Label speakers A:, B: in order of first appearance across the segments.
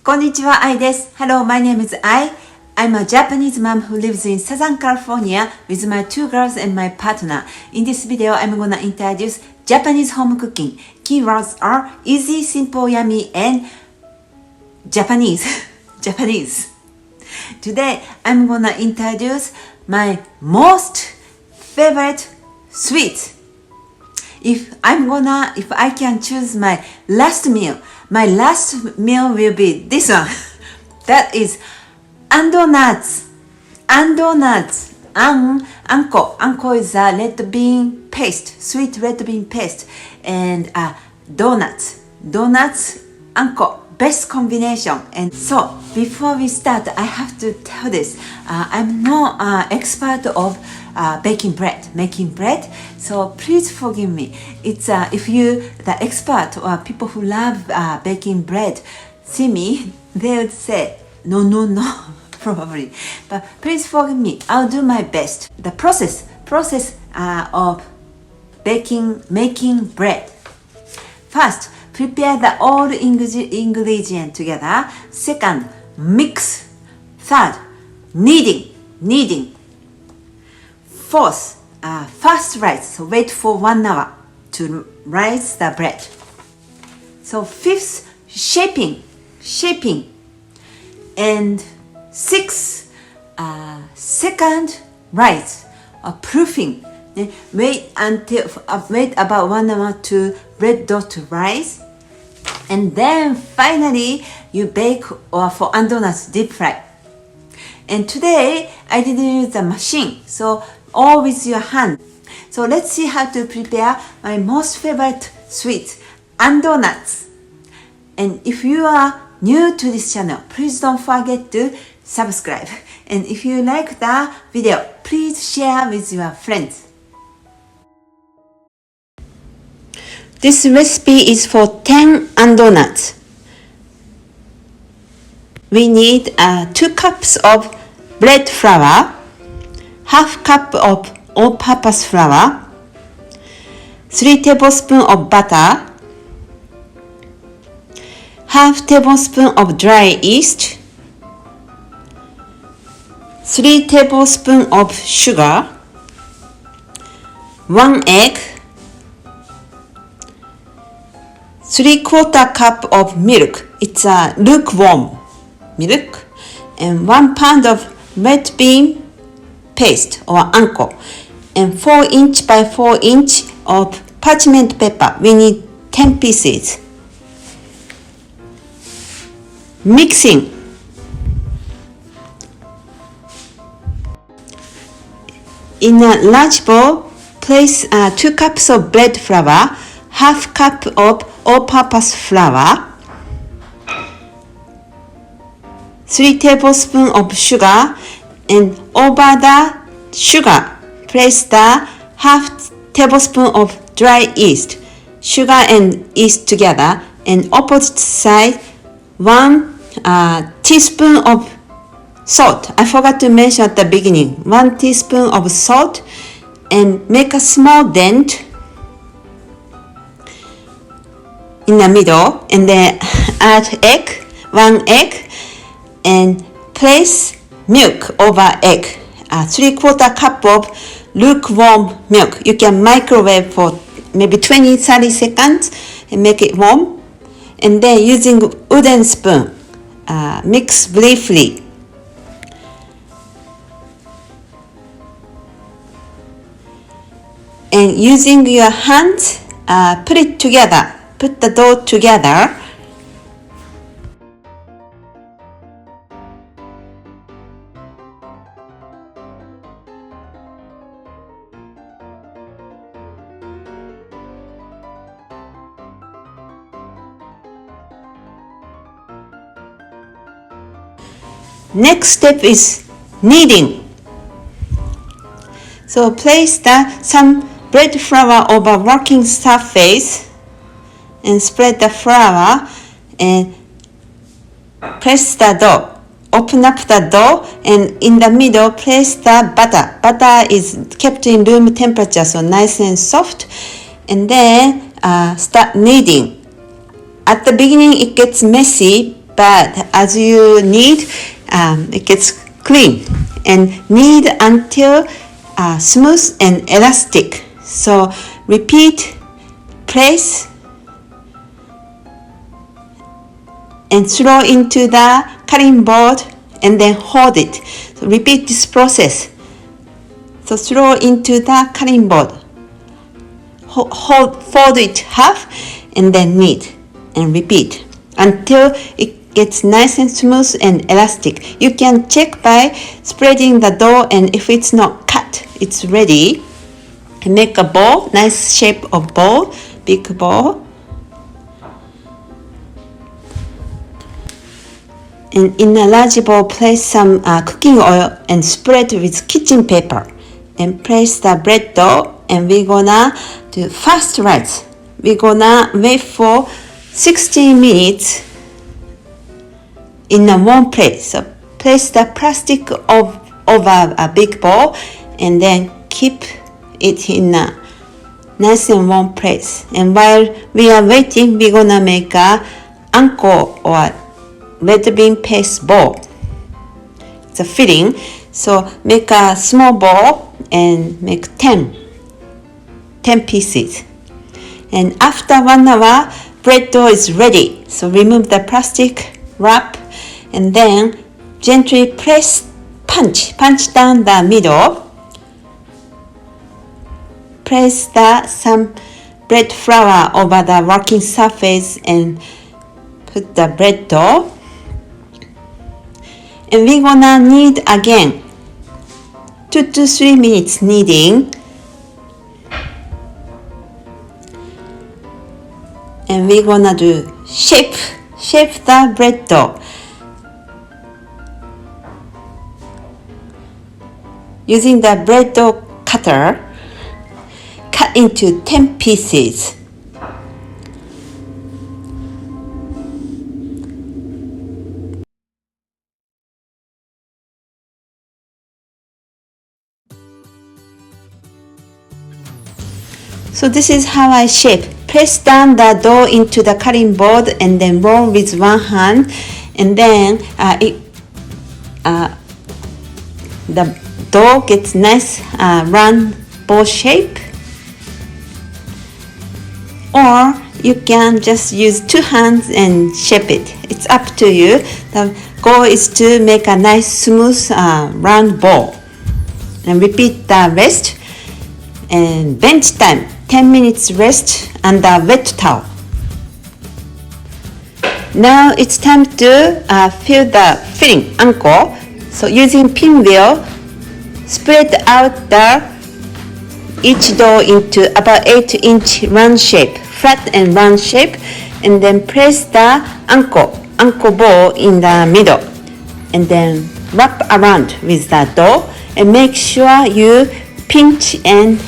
A: こんにちは、愛です。Hello, my name is Ai. I'm a Japanese mom who lives in Southern California with my two girls and my partner. In this video, I'm gonna introduce Japanese home cooking. Keywords are easy, simple, yummy, and Japanese. Japanese. Today, I'm gonna introduce my most favorite sweet. If I can choose my last meal will be this one. That is Doughnuts. Anko. Anko is a red bean paste, sweet red bean paste, and Doughnuts, Anko. Best combination. And so before we start, I have to tell this. I'm no expert of making bread. So please forgive me. It's if you, the expert or people who love baking bread, see me, they would say no, probably. But please forgive me. I'll do my best. The process of making bread. First, prepare the all ingredient together. Second, mix. Third, kneading. Fourth, fast rise. So wait for 1 hour to rise the bread. So fifth, shaping. And sixth, second rise, proofing. Wait about 1 hour to red dot rise. And then finally you bake or for doughnuts deep fry. And today I didn't use the machine, so all with your hand. So let's see how to prepare my most favorite sweet, doughnuts. And if you are new to this channel, please don't forget to subscribe. And if you like the video, please share with your friends. This recipe is for 10 doughnuts. We need 2 cups of bread flour, half cup of all-purpose flour, 3 tablespoons of butter, half tablespoon of dry yeast, 3 tablespoons of sugar, 1 egg, 3/4 cup of milk. It's a lukewarm milk, and 1 pound of red bean paste or Anko, and 4-inch by 4-inch of parchment paper. We need 10 pieces. Mixing. In a large bowl, place 2 cups of bread flour, half cup of all-purpose flour, 3 tablespoons of sugar, and over the sugar, place the half tablespoon of dry yeast. Sugar and yeast together, and opposite side 1 teaspoon of salt. I forgot to mention at the beginning. 1 teaspoon of salt, and make a small dent in the middle, and then add 1 egg, and place milk over egg. 3/4 cup of lukewarm milk. You can microwave for maybe 20-30 seconds and make it warm. And then using wooden spoon, mix briefly. And using your hands, put the dough together. Next step is kneading. So place some bread flour over working surface and spread the flour and press the dough. Open up the dough, and in the middle place the butter. Butter is kept in room temperature, so nice and soft. And then start kneading. At the beginning it gets messy but as you knead, it gets clean, and knead until smooth and elastic. So repeat, press, and throw into the cutting board, and then hold it. So repeat this process. So throw into the cutting board, fold it half, and then knead and repeat until it gets nice and smooth and elastic. You can check by spreading the dough, and if it's not cut, it's ready. And make a ball, nice shape of ball, big ball. And in a large bowl, place some cooking oil and spread with kitchen paper. And place the bread dough, and we're gonna do fast rise. We're gonna wait for 60 minutes in a warm place. So place the plastic over a big bowl, and then keep it in a nice and warm place. And while we are waiting, we're gonna make a Anko or red bean paste ball. It's a filling. So make a small ball and make 10 pieces. And after 1 hour, bread dough is ready. So remove the plastic wrap, and then gently punch down the middle. Place some bread flour over the working surface and put the bread dough. And we're gonna knead again, 2 to 3 minutes kneading. And we're gonna do shape the bread dough. Using the bread dough cutter, cut into 10 pieces. So this is how I shape. Press down the dough into the cutting board and then roll with one hand, and then the dough gets nice round ball shape. Or you can just use 2 hands and shape it. It's up to you. The goal is to make a nice smooth round ball. And repeat the rest. And bench time, 10 minutes rest under wet towel. Now it's time to fill the filling, Anko. So using pinwheel, spread out each dough into about 8-inch round shape, flat and round shape, and then place the Anko ball in the middle, and then wrap around with the dough, and make sure you pinch and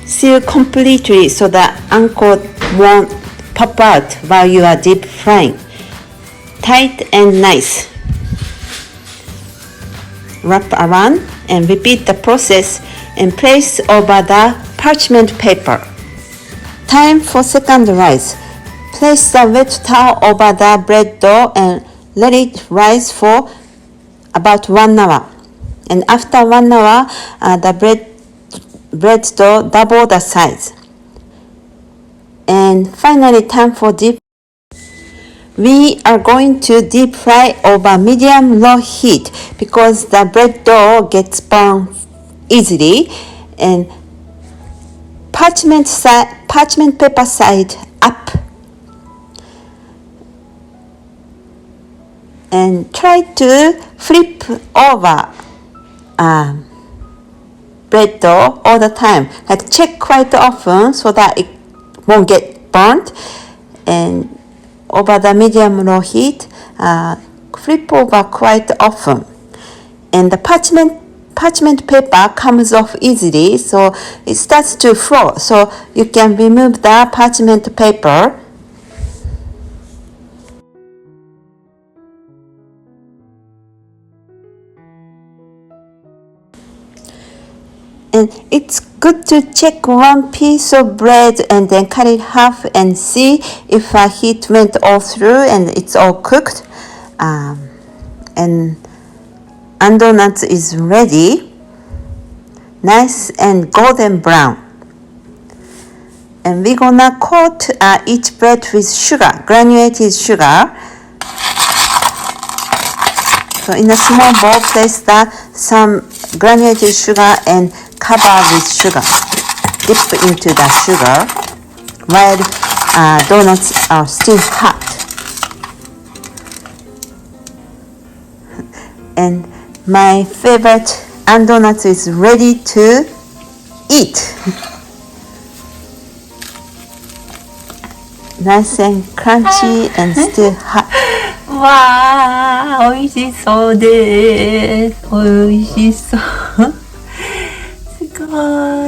A: seal completely so that Anko won't pop out while you are deep frying. Tight and nice. Wrap around and repeat the process and place over the parchment paper. Time for second rise. Place the wet towel over the bread dough and let it rise for about 1 hour. And after 1 hour, the bread dough double the size. And finally, time for deep. We are going to deep fry over medium-low heat because the bread dough gets burned easily. And parchment paper side up. And try to flip over bread dough all the time. Like check quite often so that it won't get burnt. And over the medium-low heat, flip over quite often. And the parchment paper comes off easily, so it starts to flow. So you can remove the parchment paper. And it's good to check one piece of bread and then cut it half and see if heat went all through and it's all cooked. And donuts is ready, nice and golden brown. And we're gonna coat each bread with sugar, granulated sugar. So in a small bowl, place some granulated sugar and cover with sugar. Dip into the sugar while donuts are still hot. And my favorite donuts is ready to eat. Nice and crunchy and still hot.
B: わー、美味しそうです。美味しそう。すごい。